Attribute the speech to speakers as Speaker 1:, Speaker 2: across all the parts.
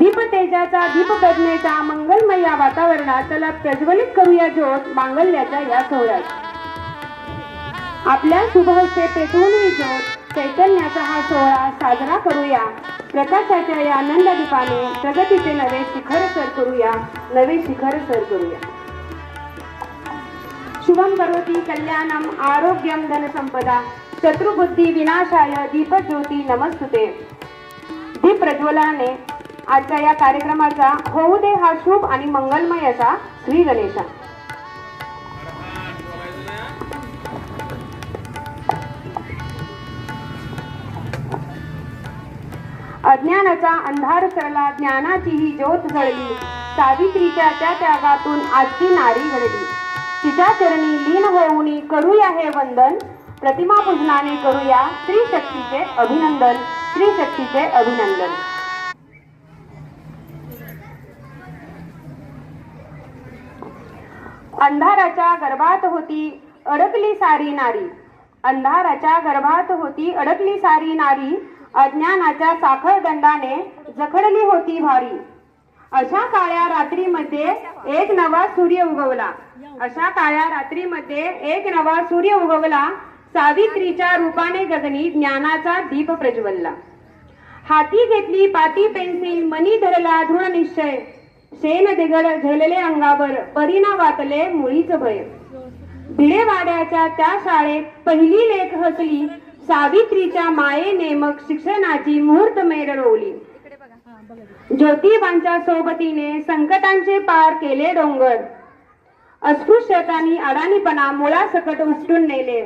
Speaker 1: दीप तेजाचा दीप प्रज्ञेचा मंगलमय या वातावरणात चला प्रज्वलित करूया ज्योत मांगल्याच्या या सोहळ्यात। आपल्या शुभ हस्ते पेटवून ही ज्योत चैतन्याचा हा सोहळा साजरा करूया। प्रकाशाच्या या आनंद दीपाने प्रगतीचे नवे शिखर सर करूया, नवे शिखर सर करूया। शुभम करोति कल्याणम आरोग्यम धन संपदा शत्रुबुद्धी विनाशाय दीप ज्योती नमस्तुते। दीप प्रज्वलनाने आजच्या या कार्यक्रमाचा होऊ दे हा शुभ आणि मंगलमय असा श्री गणेशा। अज्ञानाचा अंधार सरला, ज्ञानाची ही ज्योत जळली, सावित्रीच्या त्या त्यागातून आजची नारी घडली। तिच्या चरणी लीन होऊनी करूया हे वंदन, प्रतिमा पूजनाने करूया स्त्री शक्तीचे अभिनंदन, स्त्री शक्तीचे अभिनंदन। अंधाराच्या गर्भात होती अडकली सारी नारी, अंधाराच्या गर्भात होती अडकली सारी नारी, अज्ञानाच्या साखर दंडाने जखडली होती भारी। अशा काळ्या रात्रीमध्ये एक नवा सूर्य उगवला, अशा काळ्या रात्रीमध्ये एक नवा सूर्य उगवला, सावित्रीच्या रूपाने गगनी ज्ञानाचा दीप प्रज्वलला। हाती घेतली पाटी पेन्सिल, मनी धरला दृढ निश्चय, शेन दिगड झेलले अंगावर, परीना वाचले मुळीच भय। भिडेवाड्याच्या त्या शाळेत पहिली लेख हसली, सावित्रीच्या मायेने मग शिक्षणाची मुहूर्त मेर रोवली। ज्योतिबांच्या सोबतीने संकटांचे पार केले डोंगर, अस्पृश्यतांनी अडाणीपणा मुळासकट उचलून नेले।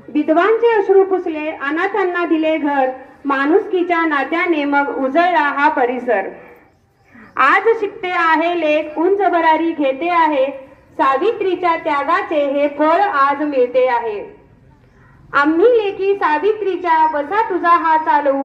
Speaker 1: विधवांचे अश्रू पुसले, अनाथांना दिले घर, माणुसकीच्या नात्याने मग उजळला हा परिसर। आज शिकते आहे लेख, उंच भरारी घेते आहे, सावित्रीच्या त्यागाचे हे फळ आज मिळते आहे। आम्ही लेखी सावित्रीच्या, वसा तुझा हा चालू।